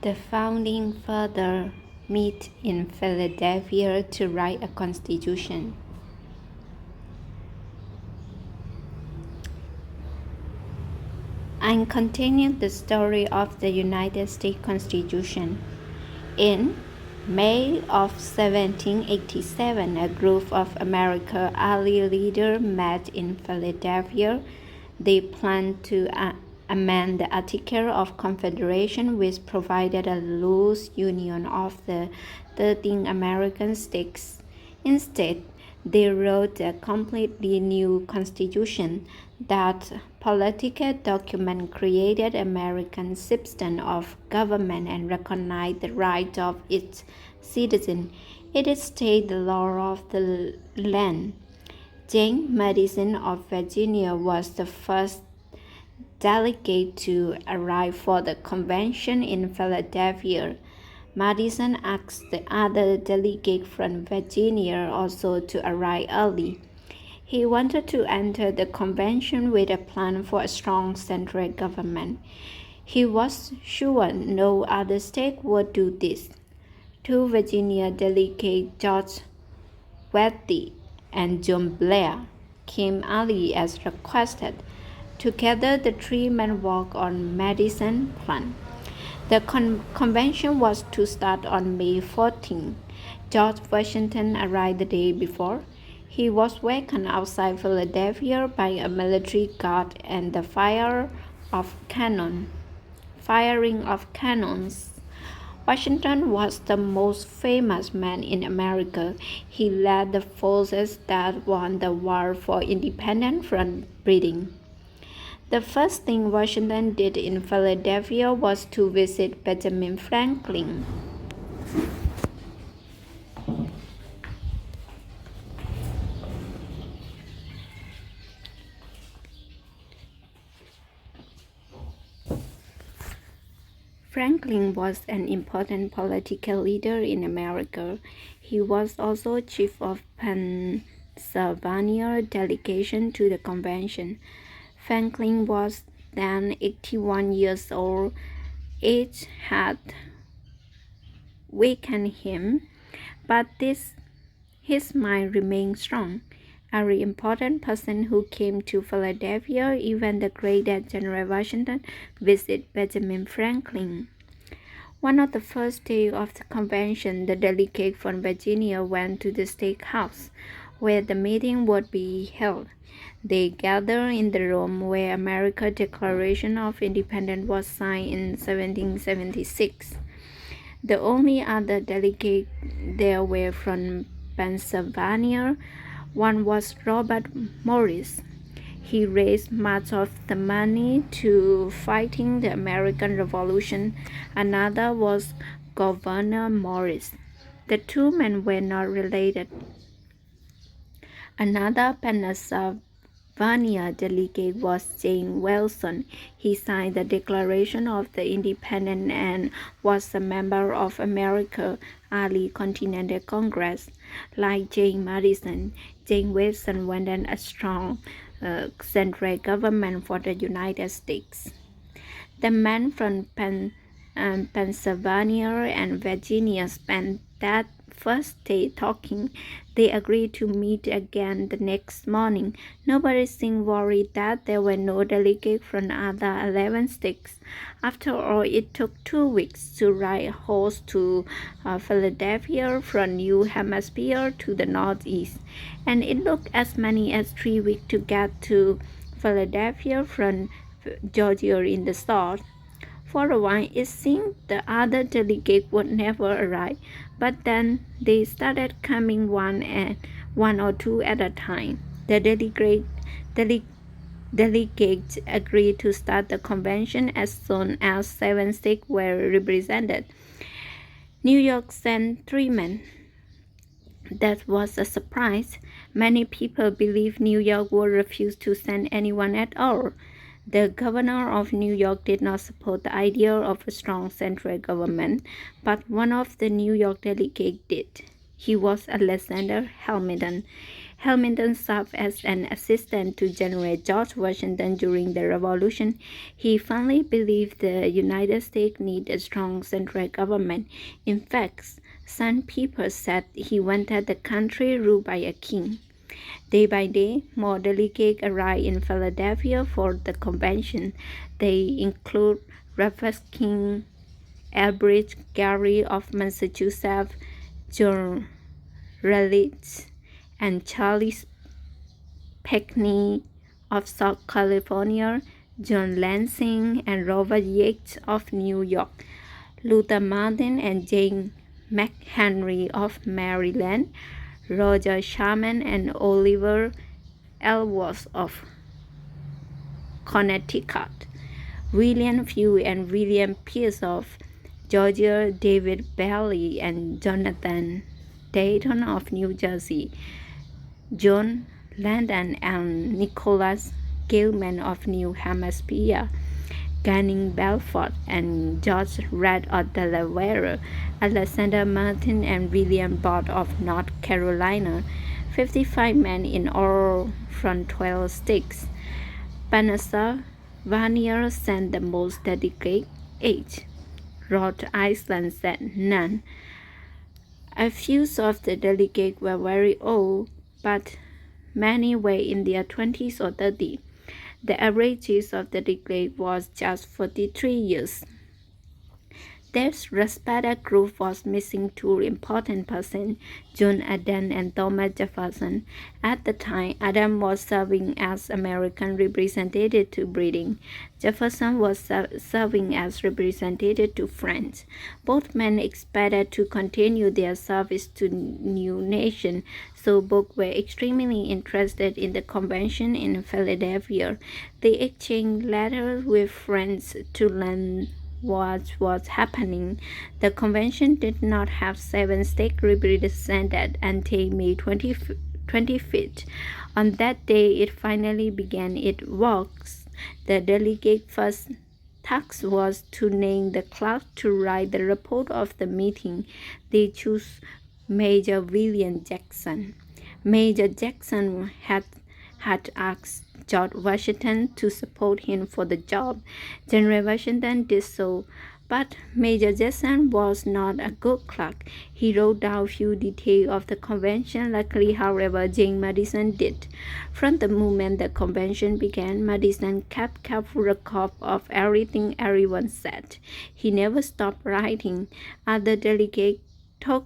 The founding fathers meet in Philadelphia to write a constitution. And continue the story of the United States Constitution. In May of 1787, a group of American early leaders met in Philadelphia. They planned to amend the Article of Confederation, which provided a loose union of the 13 American states. Instead, they wrote a completely new constitution. That political document created American system of government and recognized the rights of its citizens. It stated the law of the land. James Madison of Virginia was the first delegate to arrive for the convention in Philadelphia. Madison asked the other delegates from Virginia also to arrive early. He wanted to enter the convention with a plan for a strong central government. He was sure no other state would do this. Two Virginia delegates, George Whitley and John Blair, came early as requested. Together, the three men worked on Madison's plan. The convention was to start on May 14. George Washington arrived the day before. He was welcomed outside Philadelphia by a military guard and the firing of cannons. Washington was the most famous man in America. He led the forces that won the war for independence from Britain. The first thing Washington did in Philadelphia was to visit Benjamin Franklin. Franklin was an important political leader in America. He was also chief of Pennsylvania delegation to the convention. Franklin was then 81 years old. Age had weakened him, but his mind remained strong. Every important person who came to Philadelphia, even the great General Washington, visited Benjamin Franklin. One of the first days of the convention, the delegates from Virginia went to the State House, where the meeting would be held. They gathered in the room where America's Declaration of Independence was signed in 1776. The only other delegates there were from Pennsylvania. One was Robert Morris. He raised much of the money to fighting the American Revolution. Another was Gouverneur Morris. The two men were not related. Another Pennsylvania delegate was James Wilson. He signed the Declaration of the Independence and was a member of America's early Continental Congress. Like James Madison, James Wilson wanted a strong central government for the United States. The men from Pennsylvania and Virginia spent that first day talking. They agreed to meet again the next morning. Nobody seemed worried that there were no delegates from other 11 states. After all, it took 2 weeks to ride a horse to Philadelphia from New Hampshire to the northeast, and it took as many as 3 weeks to get to Philadelphia from Georgia in the south. For a while, it seemed the other delegates would never arrive, but then they started coming one or two at a time. The delegates agreed to start the convention as soon as 7 states were represented. New York sent 3 men. That was a surprise. Many people believed New York would refuse to send anyone at all. The governor of New York did not support the idea of a strong central government, but one of the New York delegates did. He was Alexander Hamilton. Hamilton served as an assistant to General George Washington during the Revolution. He firmly believed the United States needed a strong central government. In fact, some people said he wanted the country ruled by a king. Day by day, more delegates arrived in Philadelphia for the convention. They include Rufus King, Elbridge Gerry of Massachusetts, John Raleigh, and Charles Pinckney of South Carolina, John Lansing and Robert Yates of New York, Luther Martin and James McHenry of Maryland, Roger Sherman and Oliver Ellsworth of Connecticut, William Few and William Pierce of Georgia, David Bailey and Jonathan Dayton of New Jersey, John Landon and Nicholas Gilman of New Hampshire, Canning Belfort and George Red of Delaware, Alexander Martin and William Bott of North Carolina, 55 men in all from 12 states. Pennsylvania sent the most delegates, 8. Rhode Island sent none. A few of the delegates were very old, but many were in their 20s or 30s. The average age of the delegate was just 43 years. This respected group was missing two important persons, John Adams and Thomas Jefferson. At the time, Adams was serving as American representative to Britain. Jefferson was serving as representative to France. Both men expected to continue their service to new nation, so both were extremely interested in the convention in Philadelphia. They exchanged letters with friends to learn what was happening. The convention did not have 7 states represented until May 25th. On that day, it finally began its works. The delegate's first task was to name the clerk to write the report of the meeting. They chose Major William Jackson. Major Jackson had asked George Washington to support him for the job. General Washington did so, but Major Jackson was not a good clerk. He wrote down few details of the convention. Luckily, however, James Madison did. From the moment the convention began, Madison kept careful record of everything everyone said. He never stopped writing. Other delegates took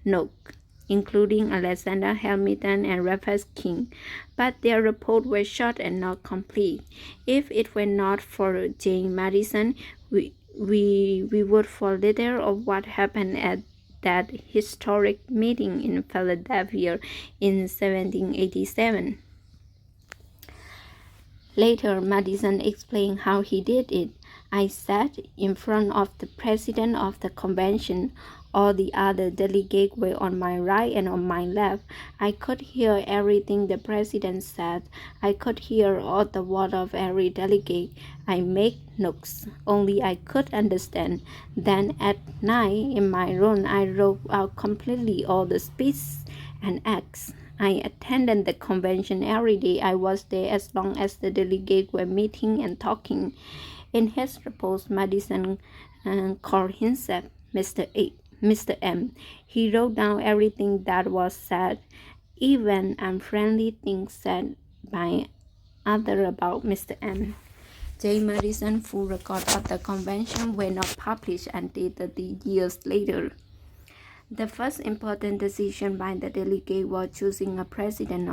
notes, including Alexander Hamilton and Rufus King, but their report was short and not complete. If it were not for James Madison, we would for little of what happened at that historic meeting in Philadelphia in 1787. Later, Madison explained how he did it. I sat in front of the president of the convention. All the other delegates were on my right and on my left. I could hear everything the president said. I could hear all the words of every delegate. I made notes. Only I could understand. Then at night in my room, I wrote out completely all the speeches and acts. I attended the convention every day. I was there as long as the delegates were meeting and talking. In his report, Madison called himself Mr. M. He wrote down everything that was said, even unfriendly things said by others about Mr. M. James Madison's full record of the convention were not published until 30 years later. The first important decision by the delegate was choosing a president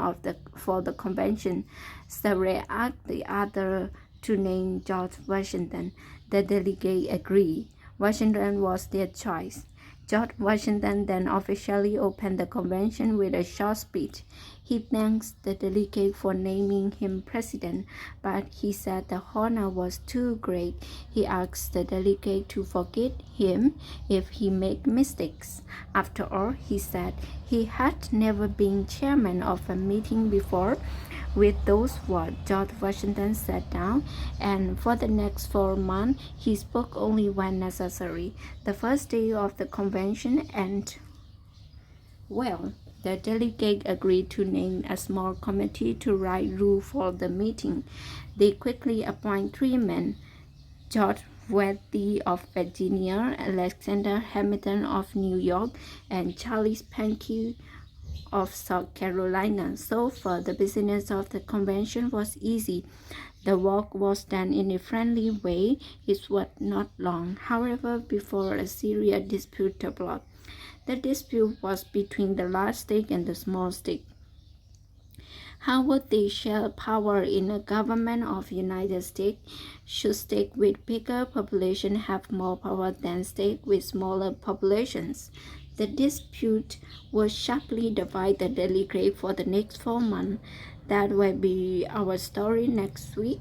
for the convention. Several asked the other to name George Washington. The delegate agreed. Washington was their choice. George Washington then officially opened the convention with a short speech. He thanks the delegate for naming him president, but he said the honor was too great. He asked the delegate to forgive him if he made mistakes. After all, he said, he had never been chairman of a meeting before. With those words, George Washington sat down, and for the next 4 months, he spoke only when necessary. The first day of the convention ended well. The delegates agreed to name a small committee to write rules for the meeting. They quickly appointed 3 men: George Worthy of Virginia, Alexander Hamilton of New York, and Charles Pankey of South Carolina. So far, the business of the convention was easy. The work was done in a friendly way. It was not long, however, before a serious dispute developed. The dispute was between the large state and the small state. How would they share power in a government of United States? Should states with bigger population have more power than states with smaller populations? The dispute will sharply divide the delegate for the next 4 months. That will be our story next week.